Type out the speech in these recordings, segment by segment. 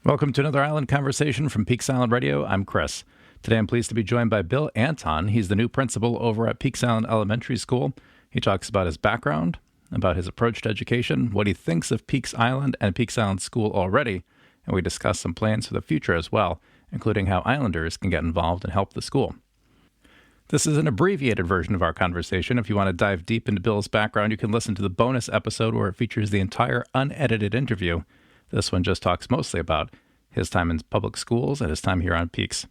Welcome to another Island Conversation from Peaks Island Radio. I'm Chris. Today I'm pleased to be joined by Bill Anton. He's the new principal over at Peaks Island Elementary School. He talks about his background, about his approach to education, what he thinks of Peaks Island and Peaks Island School already, and we discuss some plans for the future as well, including how Islanders can get involved and help the school. This is an abbreviated version of our conversation. If you want to dive deep into Bill's background, you can listen to the bonus episode where it features the entire unedited interview. This one just talks mostly about his time in public schools and his time here on Peaks.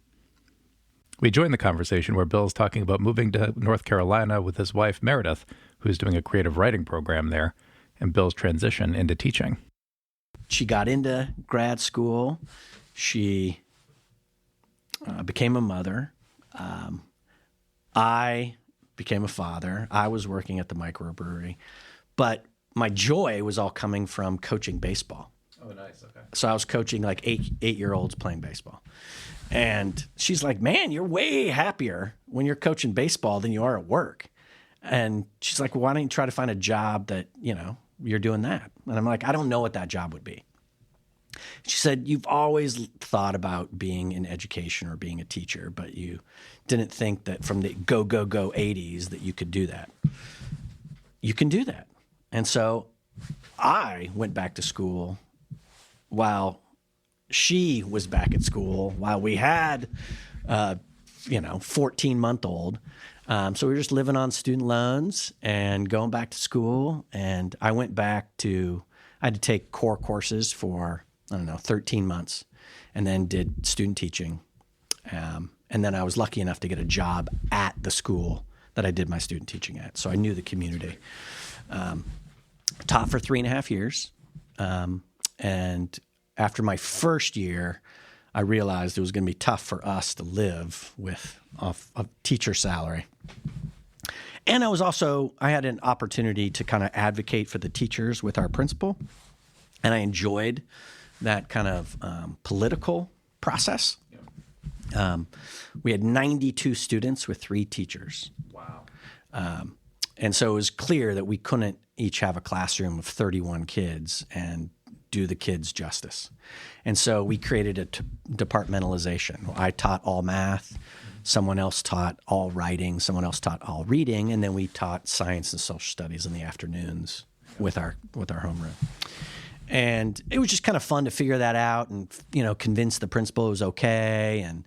We join the conversation where Bill's talking about moving to North Carolina with his wife, Meredith, who's doing a creative writing program there, and Bill's transition into teaching. She got into grad school. She became a mother. I became a father. I was working at the microbrewery. But my joy was all coming from coaching baseball. Oh, nice. Okay. So I was coaching like eight-year-olds playing baseball. And she's like, man, you're way happier when you're coaching baseball than you are at work. And she's like, well, why don't you try to find a job that, you're doing that? And I'm like, I don't know what that job would be. She said, you've always thought about being in education or being a teacher, but you didn't think that from the go 80s that you could do that. You can do that. And so I went back to school while she was back at school, while we had, 14-month-old. So we were just living on student loans and going back to school. And I went back I had to take core courses for, 13 months, and then did student teaching. And then I was lucky enough to get a job at the school that I did my student teaching at. So I knew the community. Taught for 3.5 years. And after my first year, I realized it was going to be tough for us to live with a teacher salary. And I had an opportunity to kind of advocate for the teachers with our principal. And I enjoyed that kind of political process. We had 92 students with 3 teachers. Wow. And so it was clear that we couldn't each have a classroom of 31 kids and do the kids justice. And so we created a departmentalization. I taught all math, someone else taught all writing, someone else taught all reading, and then we taught science and social studies in the afternoons with our homeroom. And it was just kind of fun to figure that out and, convince the principal it was okay and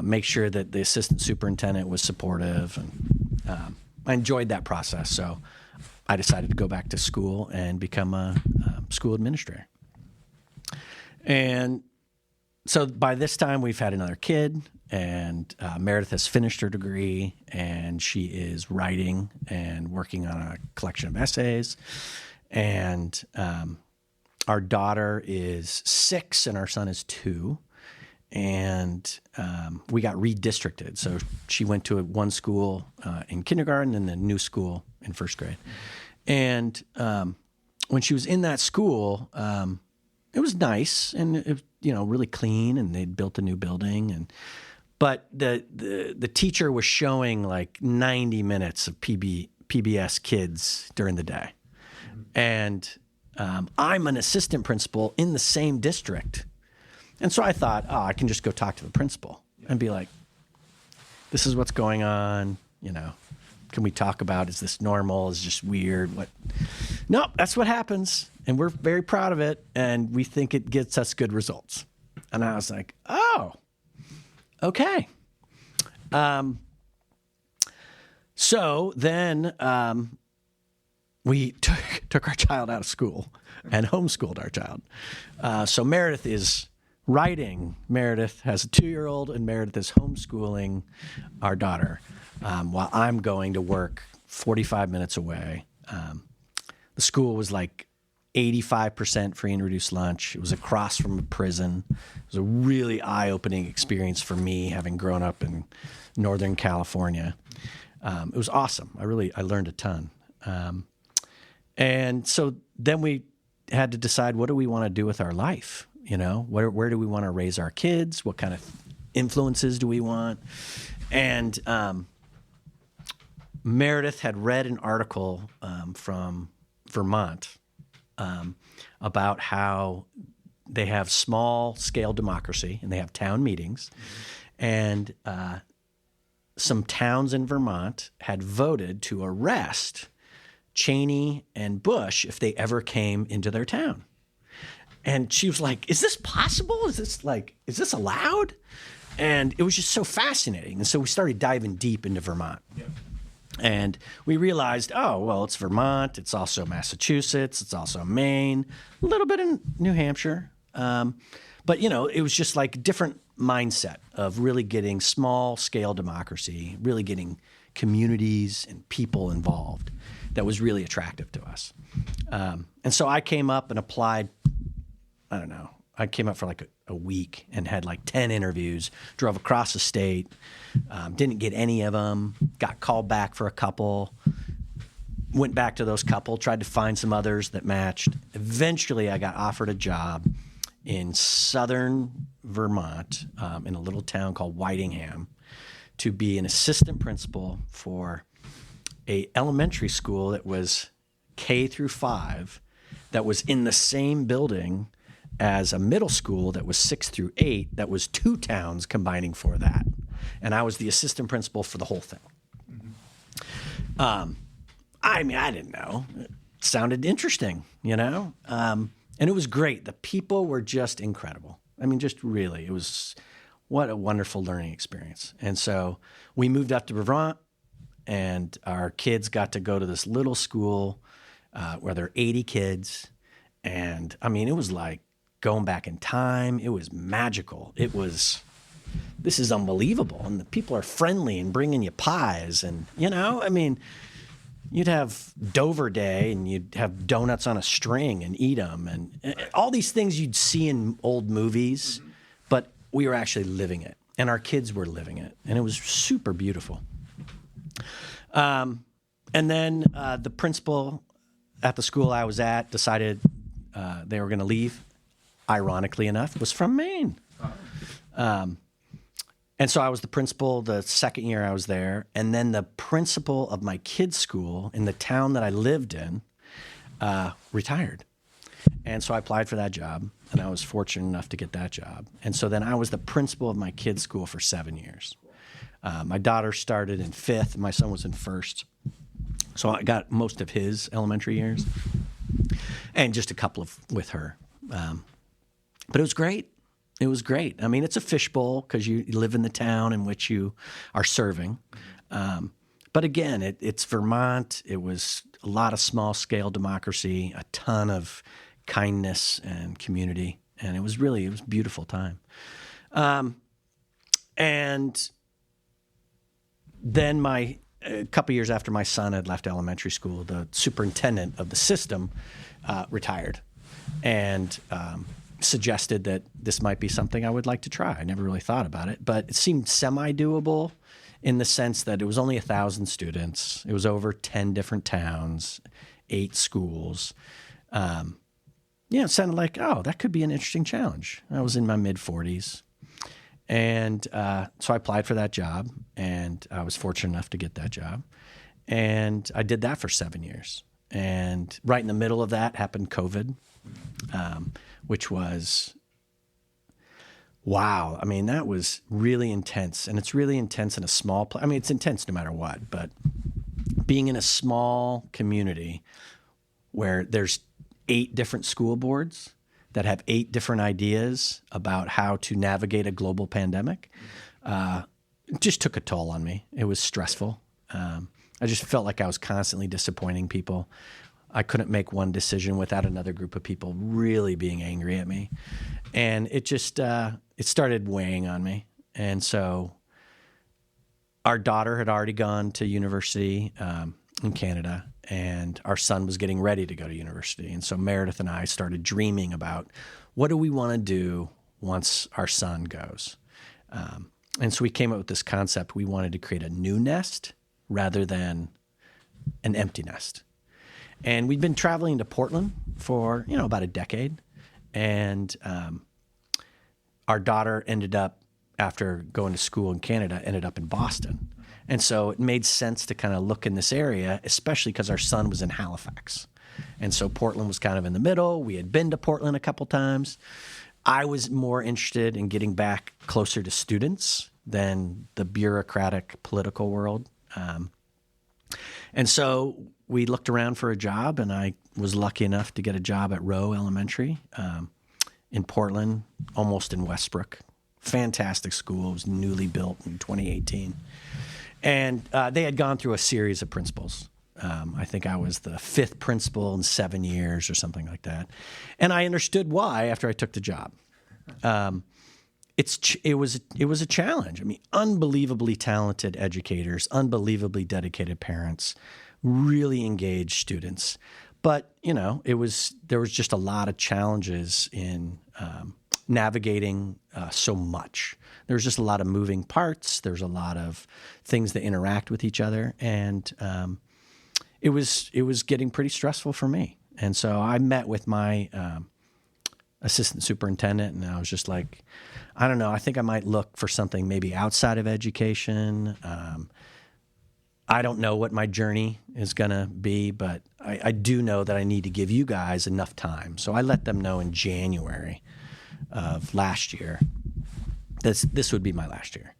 make sure that the assistant superintendent was supportive. And I enjoyed that process. So I decided to go back to school and become a school administrator. And so by this time, we've had another kid, and Meredith has finished her degree, and she is writing and working on a collection of essays. And our daughter is 6 and our son is 2. And we got redistricted. So she went to one school in kindergarten and the new school in first grade. And when she was in that school, it was nice and it, really clean, and they'd built a new building. But the teacher was showing like 90 minutes of PBS kids during the day. And I'm an assistant principal in the same district. And so I thought, I can just go talk to the principal and be like, this is what's going on. Can we talk about, is this normal? Is it just weird? What? No, that's what happens. And we're very proud of it. And we think it gets us good results. And I was like, oh, okay. So then we took our child out of school and homeschooled our child. So Meredith is writing. Meredith has a 2-year-old, and Meredith is homeschooling our daughter while I'm going to work 45 minutes away. The school was like 85% free and reduced lunch. It was across from a prison. It was a really eye-opening experience for me, having grown up in Northern California. It was awesome. I learned a ton. And so then we had to decide, what do we want to do with our life? Where do we want to raise our kids? What kind of influences do we want? And Meredith had read an article from Vermont about how they have small scale democracy and they have town meetings. And some towns in Vermont had voted to arrest Cheney and Bush if they ever came into their town. And she was like, is this possible? Is this allowed? And it was just so fascinating. And so we started diving deep into Vermont. Yep. And we realized, oh, well, it's Vermont. It's also Massachusetts. It's also Maine, a little bit in New Hampshire. But, it was just like a different mindset of really getting small scale democracy, really getting communities and people involved. That was really attractive to us. And so I came up and applied, I don't know, I came up for like a week and had like 10 interviews, drove across the state, didn't get any of them, got called back for a couple, went back to those couple, tried to find some others that matched. Eventually I got offered a job in southern Vermont in a little town called Whitingham to be an assistant principal for a elementary school that was K through 5 that was in the same building as a middle school that was 6 through 8 that was 2 towns combining for that. And I was the assistant principal for the whole thing. Mm-hmm. I didn't know. It sounded interesting, and it was great. The people were just incredible. Just really, it was what a wonderful learning experience. And so we moved up to Vermont, and our kids got to go to this little school where there are 80 kids. And it was like going back in time. It was magical. This is unbelievable. And the people are friendly and bringing you pies. And, you'd have Dover Day and you'd have donuts on a string and eat them. And all these things you'd see in old movies, but we were actually living it. And our kids were living it. And it was super beautiful. And then the principal at the school I was at decided they were going to leave. Ironically enough, was from Maine. And so I was the principal the second year I was there. And then the principal of my kids' school in the town that I lived in retired. And so I applied for that job, and I was fortunate enough to get that job. And so then I was the principal of my kids' school for 7 years. My daughter started in 5th, and my son was in 1st. So I got most of his elementary years and just a couple with her. But it was great. It was great. It's a fishbowl because you live in the town in which you are serving. But again, it's Vermont. It was a lot of small-scale democracy, a ton of kindness and community, and it was a beautiful time. And then a couple years after my son had left elementary school, the superintendent of the system retired and suggested that this might be something I would like to try. I never really thought about it, but it seemed semi-doable in the sense that it was only 1,000 students. It was over 10 different towns, 8 schools. It sounded like, that could be an interesting challenge. I was in my mid-40s. And so I applied for that job, and I was fortunate enough to get that job. And I did that for 7 years. And right in the middle of that happened COVID, which was, wow. That was really intense. And it's really intense in a small place. It's intense no matter what. But being in a small community where there's 8 different school boards that have 8 different ideas about how to navigate a global pandemic, it just took a toll on me. It was stressful. I just felt like I was constantly disappointing people. I couldn't make one decision without another group of people really being angry at me. And it just, it started weighing on me. And so our daughter had already gone to university in Canada, and our son was getting ready to go to university. And so Meredith and I started dreaming about what do we want to do once our son goes. And so we came up with this concept. We wanted to create a new nest rather than an empty nest. And we'd been traveling to Portland for, about a decade. And our daughter ended up, after going to school in Canada, ended up in Boston. And so it made sense to kind of look in this area, especially because our son was in Halifax. And so Portland was kind of in the middle. We had been to Portland a couple times. I was more interested in getting back closer to students than the bureaucratic political world. And so we looked around for a job, and I was lucky enough to get a job at Rowe Elementary in Portland, almost in Westbrook. Fantastic school. It was newly built in 2018. And they had gone through a series of principals. I think I was the fifth principal in 7 years or something like that. And I understood why after I took the job. It was a challenge. I mean, unbelievably talented educators, unbelievably dedicated parents, really engaged students. But, there was just a lot of challenges in navigating so much. There's just a lot of moving parts. There's a lot of things that interact with each other. And it was getting pretty stressful for me. And so I met with my assistant superintendent, and I was just like, I don't know, I think I might look for something maybe outside of education. I don't know what my journey is going to be, but I do know that I need to give you guys enough time. So I let them know in January of last year this would be my last year,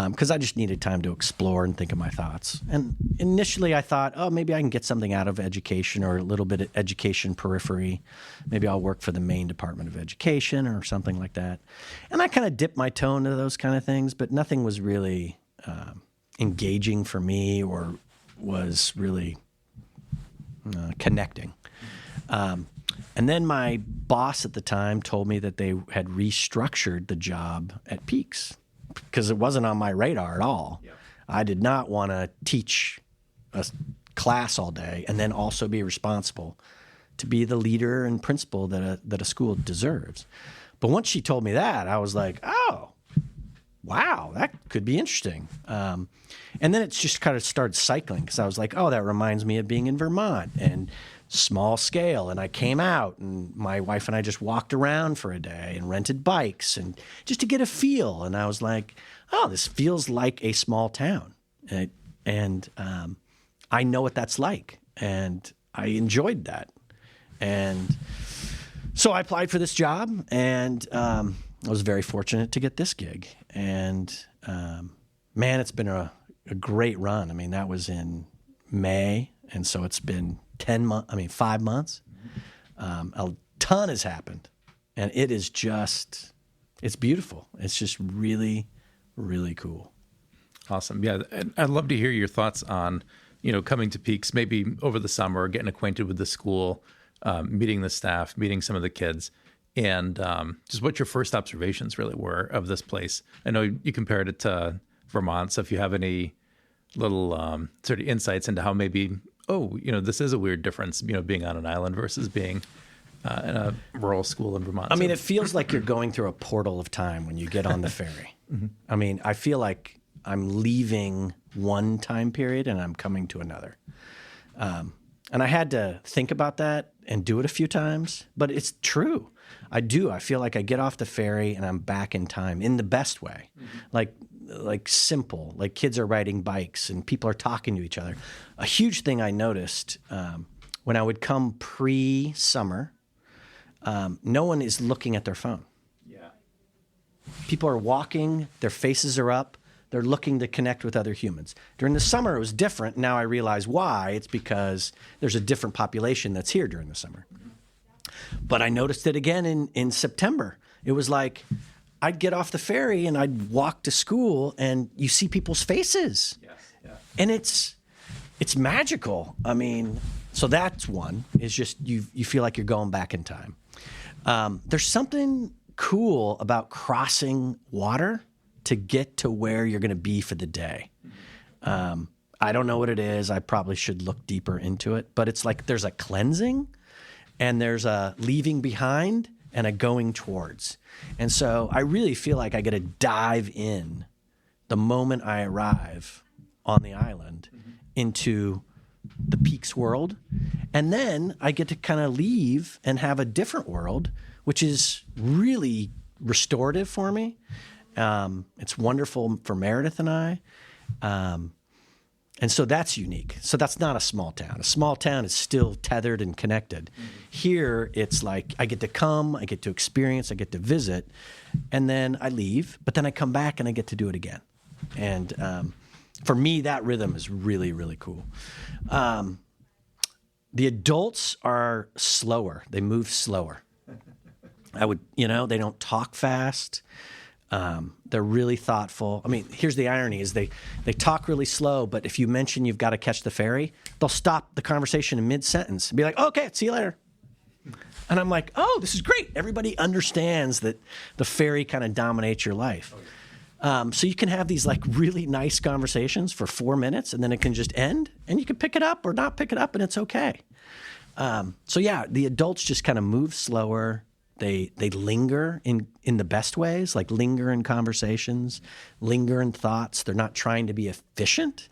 because I just needed time to explore and think of my thoughts. And initially I thought, oh, maybe I can get something out of education or a little bit of education periphery. Maybe I'll work for the Maine Department of Education or something like that. And I kind of dipped my toe into those kind of things, but nothing was really engaging for me or was really connecting. And then my boss at the time told me that they had restructured the job at PIES because it wasn't on my radar at all. Yeah. I did not want to teach a class all day and then also be responsible to be the leader and principal that a school deserves. But once she told me that, I was like, oh, wow, that could be interesting. And then it just kind of started cycling because I was like, oh, that reminds me of being in Vermont and small scale. And I came out, and my wife and I just walked around for a day and rented bikes and just to get a feel. And I was like, oh, this feels like a small town. And I know what that's like. And I enjoyed that. And so I applied for this job, and I was very fortunate to get this gig. And man, it's been a great run. I mean, that was in May, and so it's been 5 months. A ton has happened, and it is just, it's beautiful. It's just really, really cool. Awesome. Yeah, and I'd love to hear your thoughts on, coming to PIES, maybe over the summer, getting acquainted with the school, meeting the staff, meeting some of the kids, and just what your first observations really were of this place. I know you compared it to Vermont, so if you have any little sort of insights into how maybe, this is a weird difference, being on an island versus being in a rural school in Vermont. I mean, it feels like you're going through a portal of time when you get on the ferry. Mm-hmm. I mean, I feel like I'm leaving one time period and I'm coming to another. And I had to think about that and do it a few times, but it's true. I do. I feel like I get off the ferry and I'm back in time in the best way. Mm-hmm. Like simple, like kids are riding bikes and people are talking to each other. A huge thing I noticed when I would come pre-summer, no one is looking at their phone. Yeah. People are walking, their faces are up, they're looking to connect with other humans. During the summer, it was different. Now I realize why. It's because there's a different population that's here during the summer. But I noticed it again in September. It was like I'd get off the ferry and I'd walk to school and you see people's faces. Yes, yeah. And it's magical. I mean, so that's one, is just you feel like you're going back in time. There's something cool about crossing water to get to where you're going to be for the day. I don't know what it is. I probably should look deeper into it, but it's like there's a cleansing and there's a leaving behind and a going towards. And so I really feel like I get to dive in the moment I arrive on the island into the PIES world. And then I get to kind of leave and have a different world, which is really restorative for me. It's wonderful for Meredith and I. And so that's unique. So that's not a small town. A small town is still tethered and connected. Here, it's like I get to come, I get to experience, I get to visit, and then I leave, but then I come back and I get to do it again. And for me, that rhythm is really, really cool. The adults are slower. They move slower. They don't talk fast. They're really thoughtful. I mean, here's the irony is they talk really slow, but if you mention you've got to catch the ferry, they'll stop the conversation in mid-sentence and be like, okay, see you later. And I'm like, oh, this is great. Everybody understands that the ferry kind of dominates your life. So you can have these like really nice conversations for 4 minutes and then it can just end and you can pick it up or not pick it up and it's okay. So yeah, the adults just kind of move slower. They linger in the best ways, like linger in conversations, linger in thoughts. They're not trying to be efficient.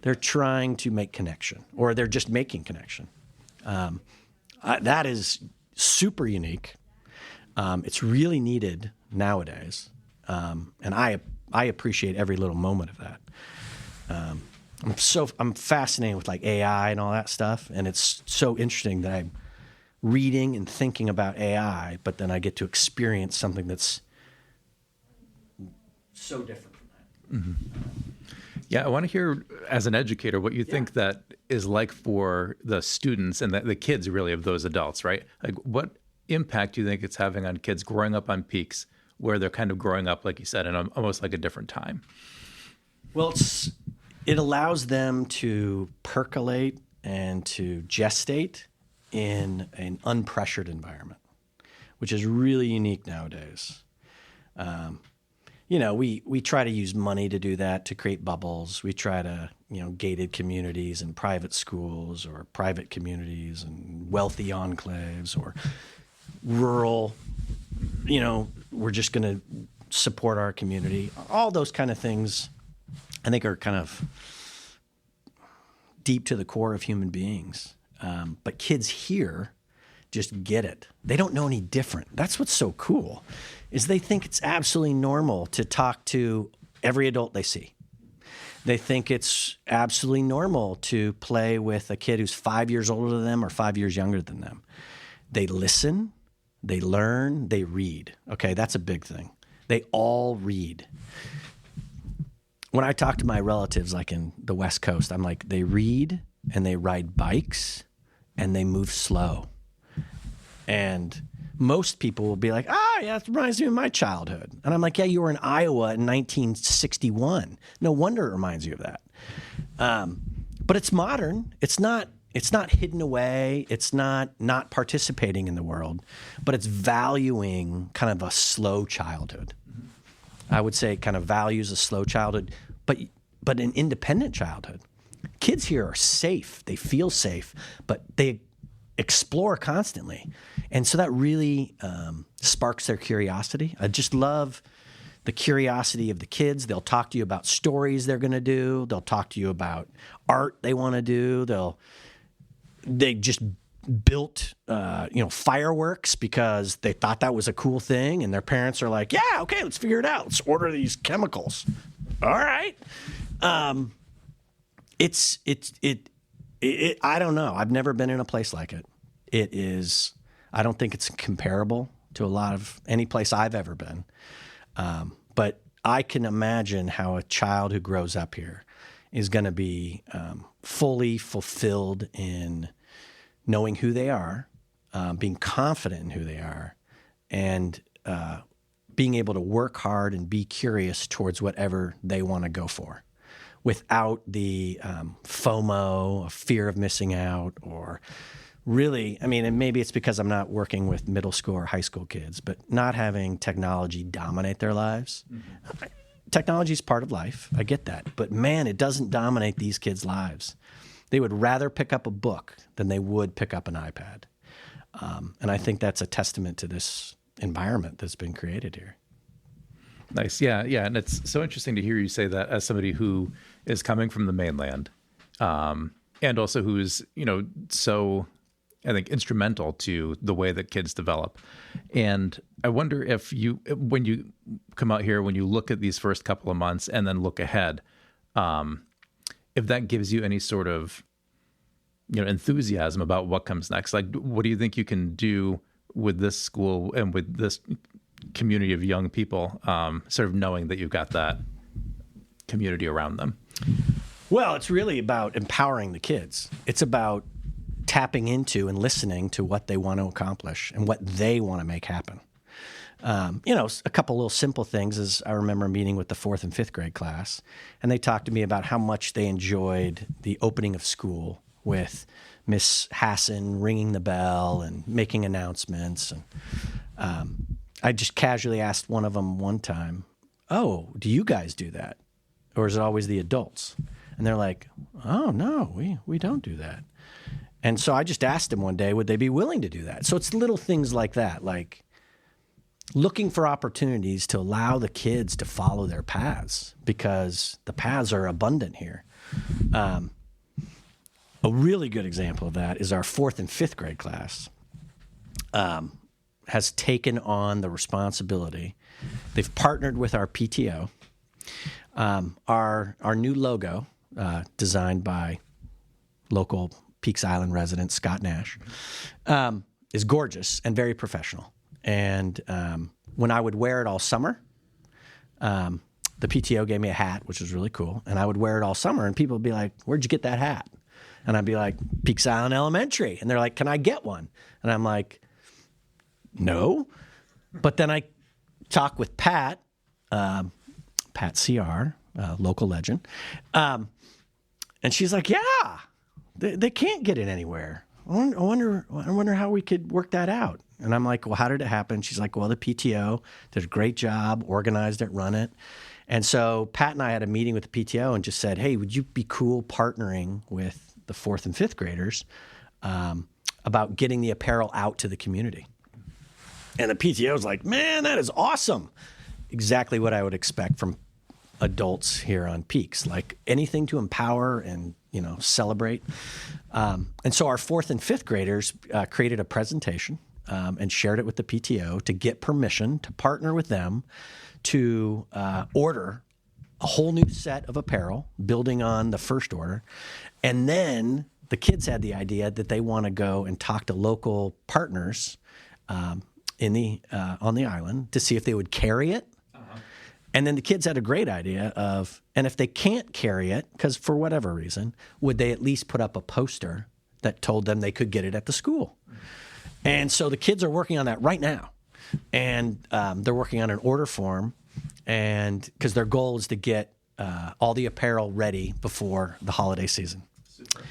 They're trying to make connection, or they're just making connection. That is super unique. It's really needed nowadays, and I appreciate every little moment of that. I'm fascinated with like AI and all that stuff, and it's so interesting that I'm reading and thinking about AI, but then I get to experience something that's so different from that. Mm-hmm. Yeah, I want to hear, as an educator, what you think that is like for the students and the kids, really, of those adults, right? Like, what impact do you think it's having on kids growing up on PIES, where they're kind of growing up, like you said, in almost like a different time? Well, it allows them to percolate and to gestate in an unpressured environment, which is really unique nowadays. We try to use money to do that, to create bubbles. We try to, gated communities and private schools or private communities and wealthy enclaves or rural, we're just going to support our community. All those kind of things, I think, are kind of deep to the core of human beings. But kids here just get it. They don't know any different. That's what's so cool, is they think it's absolutely normal to talk to every adult they see. They think it's absolutely normal to play with a kid who's 5 years older than them or 5 years younger than them. They listen, they learn, they read. Okay, that's a big thing. They all read. When I talk to my relatives, like in the West Coast, I'm like, they read and they ride bikes and they move slow. And most people will be like, yeah, it reminds me of my childhood. And I'm like, yeah, you were in Iowa in 1961. No wonder it reminds you of that. But it's modern. It's not hidden away. It's not participating in the world, but it's valuing kind of a slow childhood. I would say it kind of values a slow childhood, but an independent childhood. Kids here are safe. They feel safe, but they explore constantly. And so that really sparks their curiosity. I just love the curiosity of the kids. They'll talk to you about stories they're going to do. They'll talk to you about art they want to do. They just built fireworks because they thought that was a cool thing, and their parents are like, yeah, okay, let's figure it out. Let's order these chemicals. All right. I don't know. I've never been in a place like it. I don't think it's comparable to any place I've ever been. But I can imagine how a child who grows up here is going to be fully fulfilled in knowing who they are, being confident in who they are, and being able to work hard and be curious towards whatever they want to go for, without the FOMO, a fear of missing out, or really, and maybe it's because I'm not working with middle school or high school kids, but not having technology dominate their lives. Mm-hmm. Technology is part of life. I get that. But man, it doesn't dominate these kids' lives. They would rather pick up a book than they would pick up an iPad. And I think that's a testament to this environment that's been created here. Nice. Yeah. And it's so interesting to hear you say that as somebody who is coming from the mainland, and also who's, so, I think, instrumental to the way that kids develop. And I wonder if when you come out here, when you look at these first couple of months and then look ahead, if that gives you any sort of, enthusiasm about what comes next. Like, what do you think you can do with this school and with this community of young people, sort of knowing that you've got that community around them? Well, it's really about empowering the kids. It's about tapping into and listening to what they want to accomplish and what they want to make happen. A couple little simple things is I remember meeting with the 4th and 5th grade class, and they talked to me about how much they enjoyed the opening of school with Miss Hassan ringing the bell and making announcements. And I just casually asked one of them one time, "Oh, do you guys do that? Or is it always the adults?" And they're like, "Oh, no, we don't do that." And so I just asked them one day, would they be willing to do that? So it's little things like that, like looking for opportunities to allow the kids to follow their paths, because the paths are abundant here. A really good example of that is our 4th and 5th grade class has taken on the responsibility. They've partnered with our PTO. Our new logo, designed by local Peaks Island resident Scott Nash, is gorgeous and very professional. And when I would wear it all summer, the PTO gave me a hat, which was really cool. And I would wear it all summer, and people would be like, "Where'd you get that hat?" And I'd be like, "Peaks Island Elementary." And they're like, "Can I get one?" And I'm like, "No." But then I talk with Pat CR, local legend. And she's like, "Yeah, they can't get it anywhere. I wonder how we could work that out." And I'm like, "Well, how did it happen?" She's like, "Well, the PTO did a great job, organized it, run it." And so Pat and I had a meeting with the PTO and just said, "Hey, would you be cool partnering with the 4th and 5th graders about getting the apparel out to the community?" And the PTO was like, "Man, that is awesome." Exactly what I would expect from adults here on Peaks, like anything to empower and, celebrate. And so our 4th and 5th graders created a presentation and shared it with the PTO to get permission to partner with them to order a whole new set of apparel, building on the first order. And then the kids had the idea that they want to go and talk to local partners on the island to see if they would carry it. And then the kids had a great idea of, and if they can't carry it, because for whatever reason, would they at least put up a poster that told them they could get it at the school? And so the kids are working on that right now. And they're working on an order form, and because their goal is to get all the apparel ready before the holiday season. Super.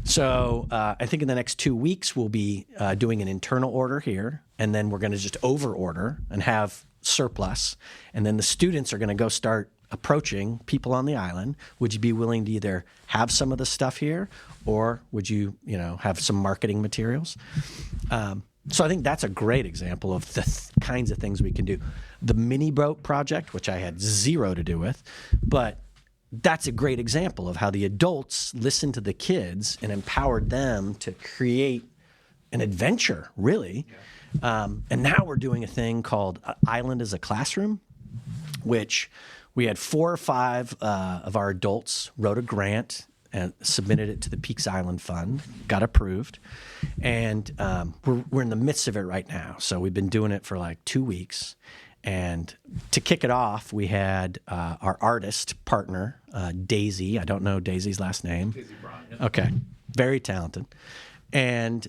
So I think in the next 2 weeks, we'll be doing an internal order here, and then we're going to just over order and have surplus. And then the students are going to go start approaching people on the island. Would you be willing to either have some of the stuff here, or would you, have some marketing materials? So I think that's a great example of the kinds of things we can do. The mini boat project, which I had zero to do with, but that's a great example of how the adults listened to the kids and empowered them to create an adventure, really. Yeah. And now we're doing a thing called Island as a Classroom, which we had 4 or 5 of our adults wrote a grant and submitted it to the Peaks Island Fund, got approved, and we're in the midst of it right now. So we've been doing it for like 2 weeks. And to kick it off, we had our artist partner, Daisy. I don't know Daisy's last name. Daisy Braun, yeah. Okay, very talented. And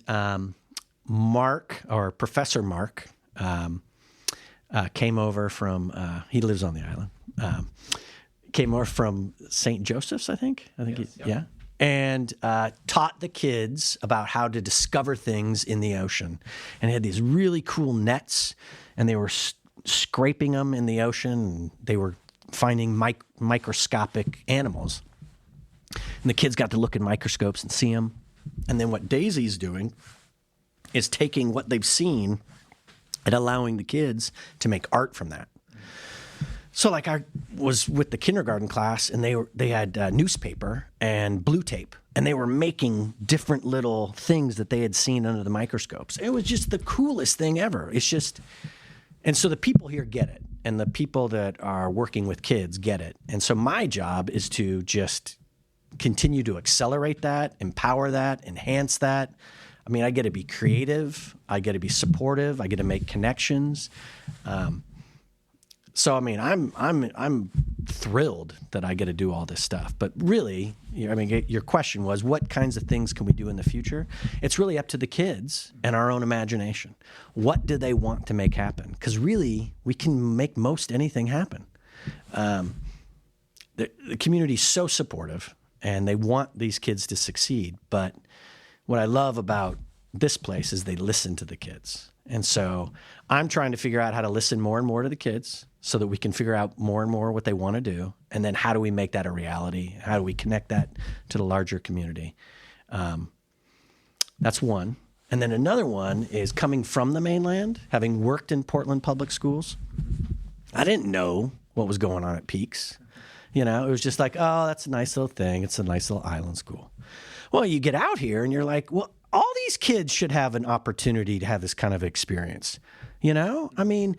Mark, or Professor Mark, came over from, he lives on the island, came over from St. Joseph's, I think. Yes, yeah. And taught the kids about how to discover things in the ocean. And he had these really cool nets, and they were scraping them in the ocean, and they were finding microscopic animals. And the kids got to look in microscopes and see them. And then what Daisy's doing is taking what they've seen and allowing the kids to make art from that. So like I was with the kindergarten class, and they had newspaper and blue tape, and they were making different little things that they had seen under the microscopes. It was just the coolest thing ever. It's just, and so the people here get it, and the people that are working with kids get it. And so my job is to just continue to accelerate that, empower that, enhance that. I mean, I get to be creative. I get to be supportive. I get to make connections. So, I mean, I'm thrilled that I get to do all this stuff. But really, I mean, your question was, what kinds of things can we do in the future? It's really up to the kids and our own imagination. What do they want to make happen? Because really, we can make most anything happen. The community's so supportive, and they want these kids to succeed. But what I love about this place is they listen to the kids. And so I'm trying to figure out how to listen more and more to the kids so that we can figure out more and more what they want to do. And then how do we make that a reality? How do we connect that to the larger community? That's one. And then another one is coming from the mainland, having worked in Portland public schools. I didn't know what was going on at PIES. You know, it was just like, oh, that's a nice little thing. It's a nice little island school. Well, you get out here and you're like, well, all these kids should have an opportunity to have this kind of experience. You know, I mean,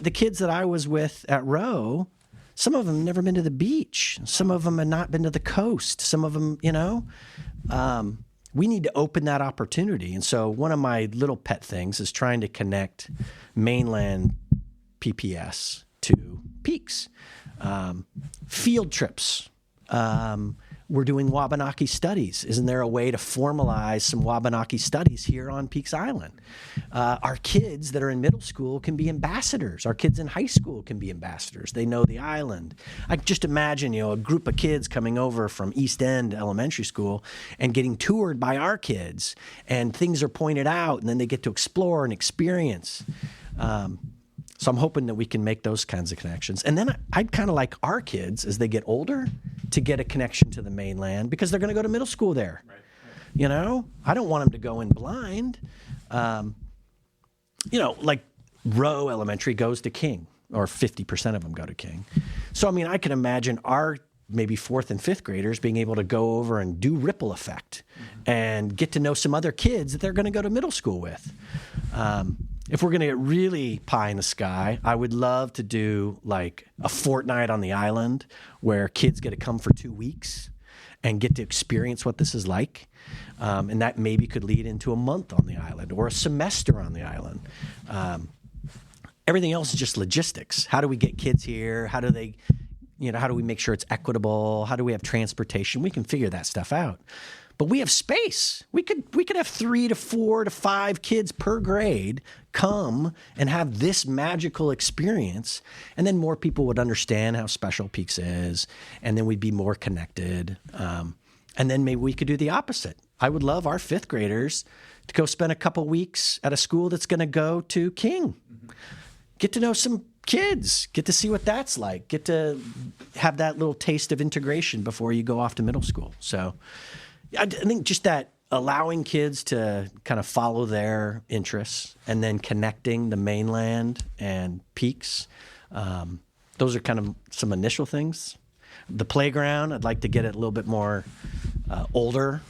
the kids that I was with at Rowe, some of them have never been to the beach. Some of them have not been to the coast. Some of them, you know, we need to open that opportunity. And so one of my little pet things is trying to connect mainland PPS to PIES. Field trips. We're doing Wabanaki studies. Isn't there a way to formalize some Wabanaki studies here on PIES Island? Our kids that are in middle school can be ambassadors. Our kids in high school can be ambassadors. They know the island. I just imagine, you know, a group of kids coming over from East End Elementary School and getting toured by our kids, and things are pointed out, and then they get to explore and experience. So I'm hoping that we can make those kinds of connections. And then I'd kind of like our kids, as they get older, to get a connection to the mainland because they're going to go to middle school there. Right. You know, I don't want them to go in blind. You know, like Rowe Elementary goes to King, or 50% of them go to King. So, I mean, I can imagine our maybe 4th and 5th graders being able to go over and do ripple effect and get to know some other kids that they're going to go to middle school with. If we're going to get really pie in the sky, I would love to do like a fortnight on the island where kids get to come for 2 weeks and get to experience what this is like. And that maybe could lead into a month on the island or a semester on the island. Everything else is just logistics. How do we get kids here? How do they, you know, how do we make sure it's equitable? How do we have transportation? We can figure that stuff out. But we have space. We could have 3 to 4 to 5 kids per grade come and have this magical experience, and then more people would understand how special PIES is, and then we'd be more connected. And then maybe we could do the opposite. I would love our 5th graders to go spend a couple weeks at a school that's going to go to King. Get to know some kids, get to see what that's like, get to have that little taste of integration before you go off to middle school. So I think just that allowing kids to kind of follow their interests and then connecting the mainland and PIES, those are kind of some initial things. The playground, I'd like to get it a little bit more older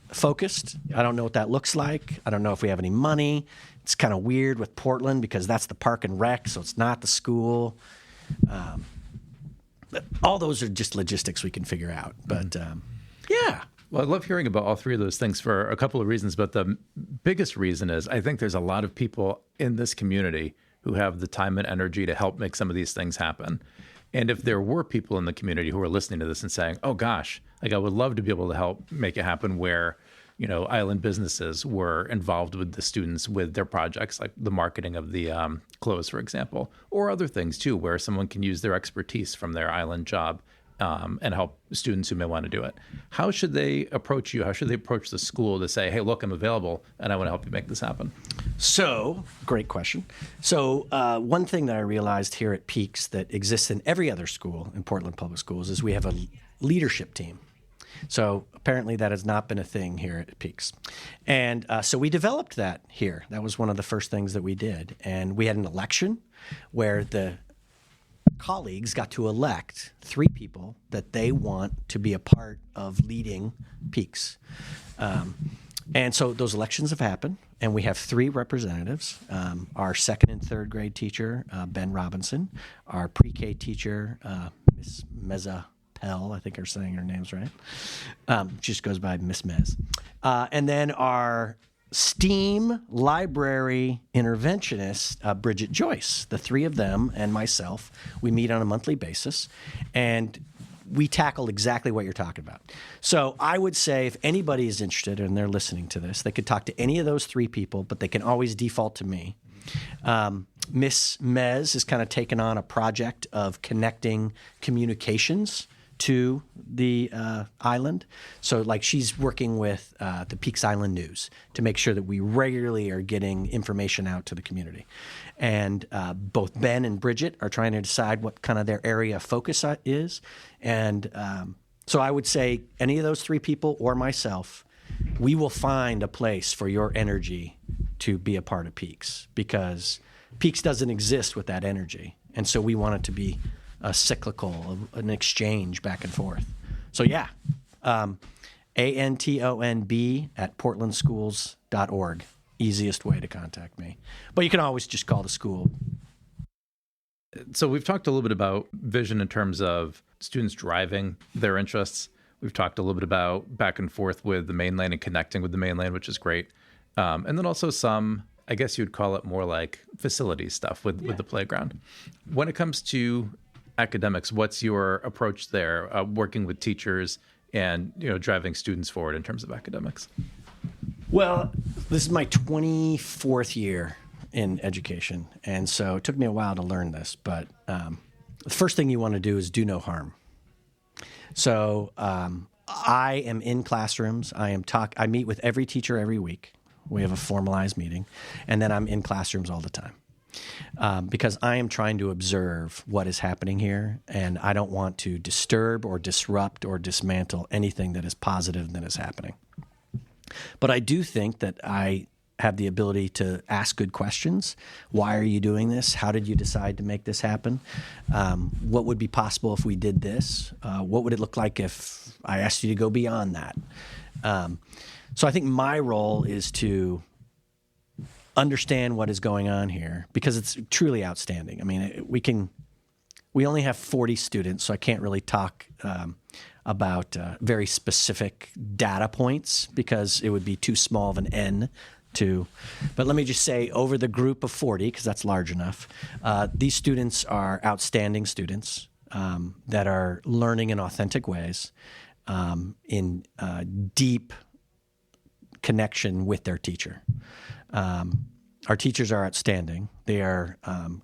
focused. I don't know what that looks like. I don't know if we have any money. It's kind of weird with Portland because that's the park and rec, so it's not the school. But all those are just logistics we can figure out. But yeah. Well, I love hearing about all three of those things for a couple of reasons, but the biggest reason is I think there's a lot of people in this community who have the time and energy to help make some of these things happen. And if there were people in the community who are listening to this and saying, oh gosh, like I would love to be able to help make it happen where, you know, island businesses were involved with the students with their projects, like the marketing of the clothes, for example, or other things too, where someone can use their expertise from their island job and help students who may want to do it. How should they approach you? How should they approach the school to say, hey, look, I'm available and I want to help you make this happen? So, great question. So one thing that I realized here at PIES that exists in every other school in Portland Public Schools is we have a leadership team. So apparently that has not been a thing here at PIES. And so we developed that here. That was one of the first things that we did. And we had an election where the colleagues got to elect 3 people that they want to be a part of leading PIES. And so those elections have happened, and we have 3 representatives. Our 2nd and 3rd grade teacher, Ben Robinson, our pre-K teacher, Miss Meza Pell, I think are saying her name's right. She just goes by Miss Mez. And then our STEAM library interventionist, Bridget Joyce. The three of them and myself, we meet on a monthly basis, and we tackle exactly what you're talking about. So I would say if anybody is interested and they're listening to this, they could talk to any of those three people, but they can always default to me. Miss Mez has kind of taken on a project of connecting communications to the island. So like she's working with the Peaks Island News to make sure that we regularly are getting information out to the community. And both Ben and Bridget are trying to decide what kind of their area of focus is. And so I would say any of those three people or myself, we will find a place for your energy to be a part of Peaks, because Peaks doesn't exist with that energy. And so we want it to be a cyclical, an exchange back and forth. So yeah, antonb@portlandschools.org. Easiest way to contact me. But you can always just call the school. So we've talked a little bit about vision in terms of students driving their interests. We've talked a little bit about back and forth with the mainland and connecting with the mainland, which is great. And then also some, I guess you'd call it more like facility stuff with the playground. When it comes to academics, what's your approach there, working with teachers and driving students forward in terms of academics? Well, this is my 24th year in education, and so it took me a while to learn this, but the first thing you want to do is do no harm. So I am in classrooms. I meet with every teacher every week. We have a formalized meeting, and then I'm in classrooms all the time because I am trying to observe what is happening here, and I don't want to disturb or disrupt or dismantle anything that is positive that is happening. But I do think that I have the ability to ask good questions. Why are you doing this? How did you decide to make this happen? What would be possible if we did this? What would it look like if I asked you to go beyond that? So I think my role is to understand what is going on here, because it's truly outstanding. I mean, we only have 40 students, so I can't really talk about very specific data points because it would be too small of an N to. But let me just say, over the group of 40, because that's large enough, these students are outstanding students that are learning in authentic ways, in deep connection with their teacher. Our teachers are outstanding. They are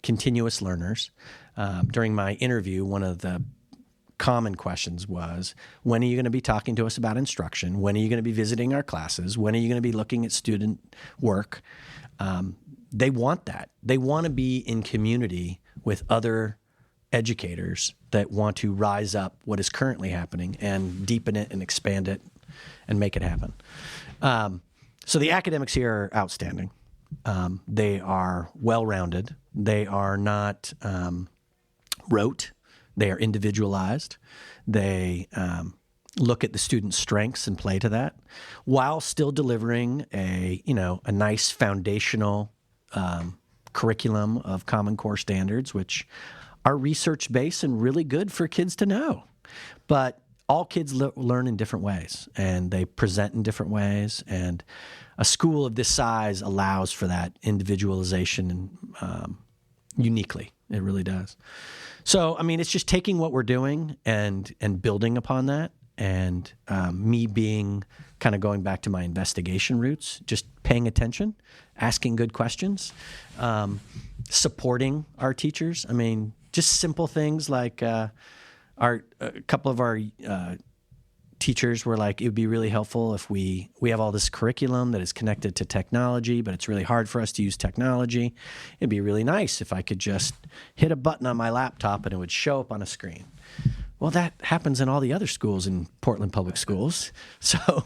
continuous learners. During my interview, one of the common questions was, when are you going to be talking to us about instruction? When are you going to be visiting our classes? When are you going to be looking at student work? They want that. They want to be in community with other educators that want to rise up what is currently happening and deepen it and expand it and make it happen. So the academics here are outstanding. They are well-rounded. They are not rote. They are individualized. They look at the student's strengths and play to that, while still delivering a nice foundational curriculum of Common Core standards, which are research-based and really good for kids to know. But all kids learn in different ways, and they present in different ways, and a school of this size allows for that individualization uniquely. It really does. So, I mean, it's just taking what we're doing and building upon that, and me being kind of going back to my investigation roots, just paying attention, asking good questions, supporting our teachers. I mean, just simple things like a couple of our teachers were like, it would be really helpful if we have all this curriculum that is connected to technology, but it's really hard for us to use technology. It'd be really nice if I could just hit a button on my laptop and it would show up on a screen. Well, that happens in all the other schools in Portland Public Schools. So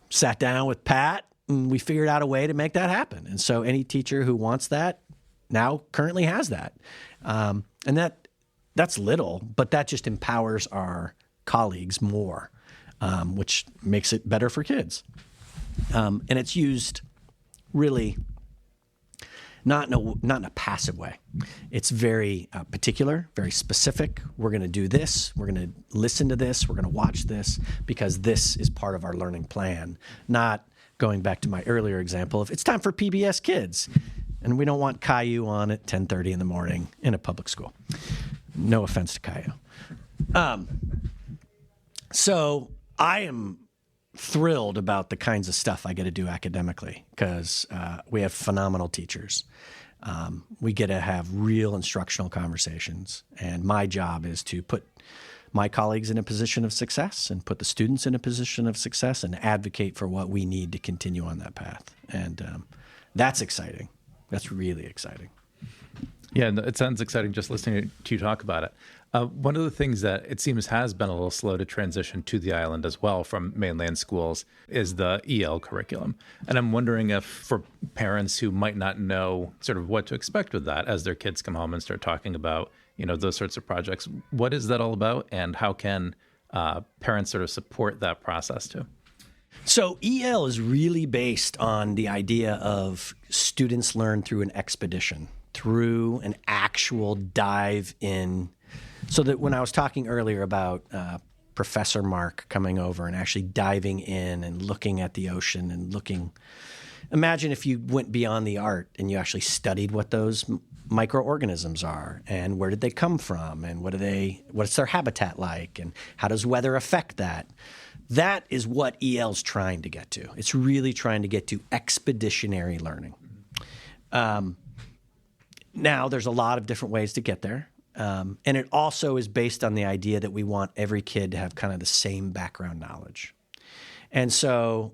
sat down with Pat and we figured out a way to make that happen. And so any teacher who wants that now currently has that. And that's little, but that just empowers our colleagues more, which makes it better for kids. And it's used really not in a passive way. It's very particular, very specific. We're going to do this. We're going to listen to this. We're going to watch this because this is part of our learning plan. Not going back to my earlier example of it's time for PBS Kids, and we don't want Caillou on at 10:30 in the morning in a public school. No offense to Caillou. So I am thrilled about the kinds of stuff I get to do academically because we have phenomenal teachers. We get to have real instructional conversations, and my job is to put my colleagues in a position of success and put the students in a position of success and advocate for what we need to continue on that path. And that's exciting. That's really exciting. Yeah, it sounds exciting just listening to you talk about it. One of the things that it seems has been a little slow to transition to the island as well from mainland schools is the EL curriculum. And I'm wondering if for parents who might not know sort of what to expect with that as their kids come home and start talking about, those sorts of projects, what is that all about and how can parents sort of support that process too? So EL is really based on the idea of students learn through an expedition, through an actual dive in. So that when I was talking earlier about Professor Mark coming over and actually diving in and looking at the ocean and imagine if you went beyond the art and you actually studied what those microorganisms are and where did they come from and what's their habitat like and how does weather affect that. That is what EL's trying to get to. It's really trying to get to expeditionary learning. Now, there's a lot of different ways to get there. And it also is based on the idea that we want every kid to have kind of the same background knowledge. And so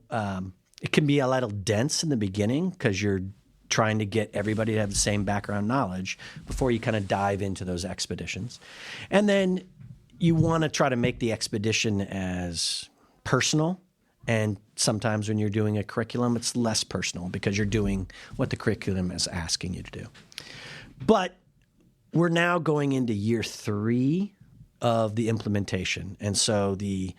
it can be a little dense in the beginning because you're trying to get everybody to have the same background knowledge before you kind of dive into those expeditions. And then you want to try to make the expedition as personal. And sometimes when you're doing a curriculum, it's less personal because you're doing what the curriculum is asking you to do. But we're now going into year 3 of the implementation. And so the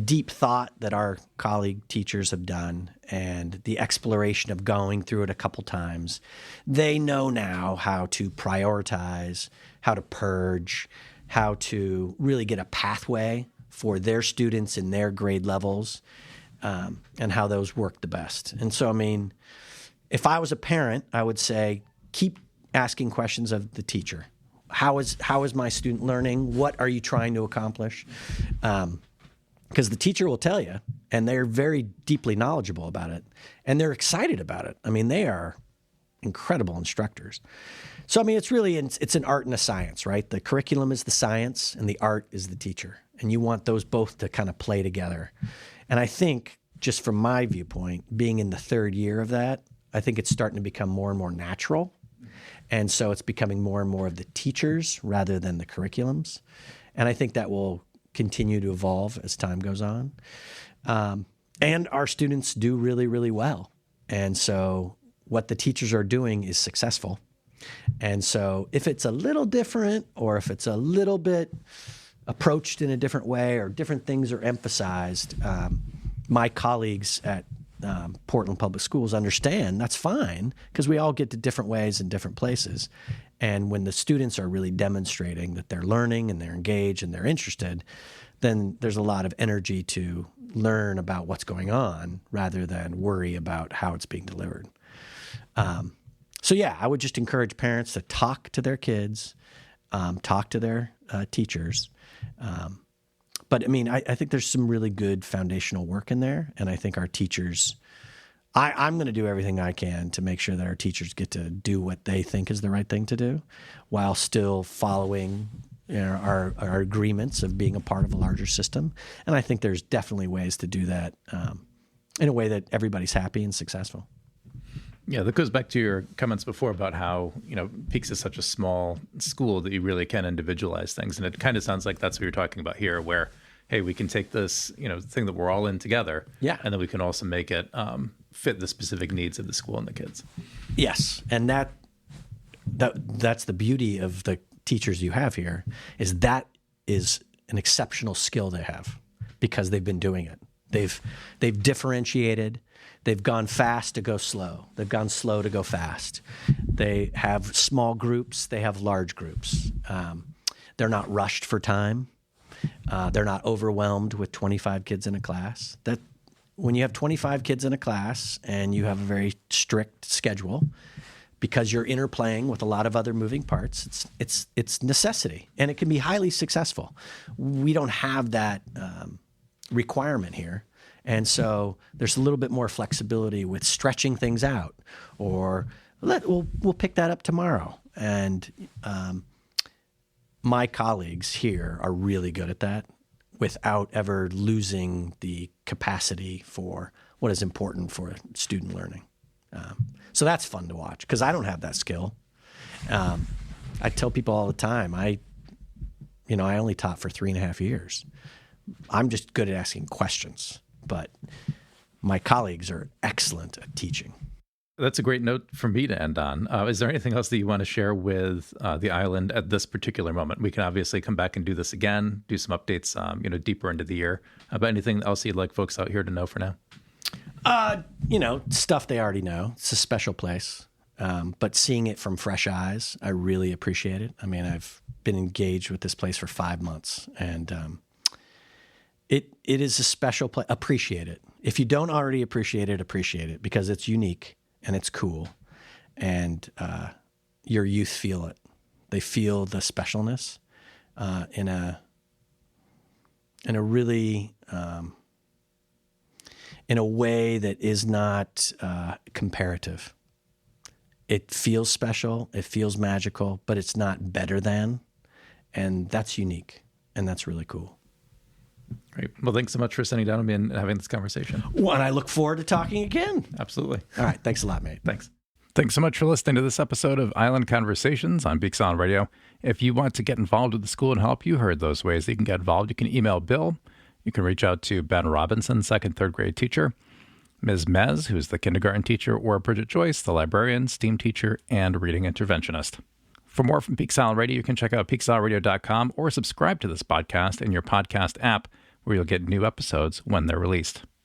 deep thought that our colleague teachers have done and the exploration of going through it a couple times, they know now how to prioritize, how to purge, how to really get a pathway for their students in their grade levels, and how those work the best. And so, I mean, if I was a parent, I would say keep asking questions of the teacher. How is my student learning? What are you trying to accomplish? Because the teacher will tell you, and they're very deeply knowledgeable about it, and they're excited about it. I mean, they are incredible instructors. So, I mean, it's an art and a science, right? The curriculum is the science, and the art is the teacher. And you want those both to kind of play together. And I think, just from my viewpoint, being in the 3rd year of that, I think it's starting to become more and more natural. And so it's becoming more and more of the teachers rather than the curriculums. And I think that will continue to evolve as time goes on. And our students do really, really well. And so what the teachers are doing is successful. And so if it's a little different or if it's a little bit approached in a different way or different things are emphasized, my colleagues at Portland Public Schools understand that's fine because we all get to different ways in different places. And when the students are really demonstrating that they're learning and they're engaged and they're interested, then there's a lot of energy to learn about what's going on rather than worry about how it's being delivered. So yeah, I would just encourage parents to talk to their kids, talk to their teachers. But I mean, I think there's some really good foundational work in there. And I think our teachers, I'm going to do everything I can to make sure that our teachers get to do what they think is the right thing to do while still following our agreements of being a part of a larger system. And I think there's definitely ways to do that in a way that everybody's happy and successful. Yeah, that goes back to your comments before about how, PIES is such a small school that you really can individualize things. And it kind of sounds like that's what you're talking about here, where, hey, we can take this, thing that we're all in together. Yeah. And then we can also make it fit the specific needs of the school and the kids. Yes. And that's the beauty of the teachers you have here is that is an exceptional skill they have because they've been doing it. They've differentiated. They've gone fast to go slow. They've gone slow to go fast. They have small groups. They have large groups. They're not rushed for time. They're not overwhelmed with 25 kids in a class. That when you have 25 kids in a class and you have a very strict schedule, because you're interplaying with a lot of other moving parts, it's necessity, and it can be highly successful. We don't have that requirement here, and so there's a little bit more flexibility with stretching things out, or we'll pick that up tomorrow. And my colleagues here are really good at that, without ever losing the capacity for what is important for student learning. So that's fun to watch, because I don't have that skill. I tell people all the time, I only taught for 3.5 years. I'm just good at asking questions, but my colleagues are excellent at teaching. That's a great note for me to end on. Is there anything else that you want to share with the island at this particular moment? We can obviously come back and do this again, do some updates, deeper into the year. About anything else you'd like folks out here to know for now? Stuff they already know. It's a special place. But seeing it from fresh eyes, I really appreciate it. I mean, I've been engaged with this place for 5 months, and it is a special place. Appreciate it. If you don't already appreciate it, because it's unique and it's cool, and your youth feel it. They feel the specialness in a really in a way that is not comparative. It feels special, it feels magical, but it's not better than, and that's unique, and that's really cool. Great. Well, thanks so much for sitting down with me and having this conversation. Well, and I look forward to talking again. Absolutely. All right. Thanks a lot, mate. Thanks. Thanks so much for listening to this episode of Island Conversations on PIES Island Radio. If you want to get involved with the school and help, you heard those ways that you can get involved. You can email Bill. You can reach out to Ben Robinson, second, third grade teacher, Ms. Mez, who's the kindergarten teacher, or Bridget Joyce, the librarian, STEAM teacher, and reading interventionist. For more from PIES Island Radio, you can check out PIESIslandRadio.com or subscribe to this podcast in your podcast app, where you'll get new episodes when they're released.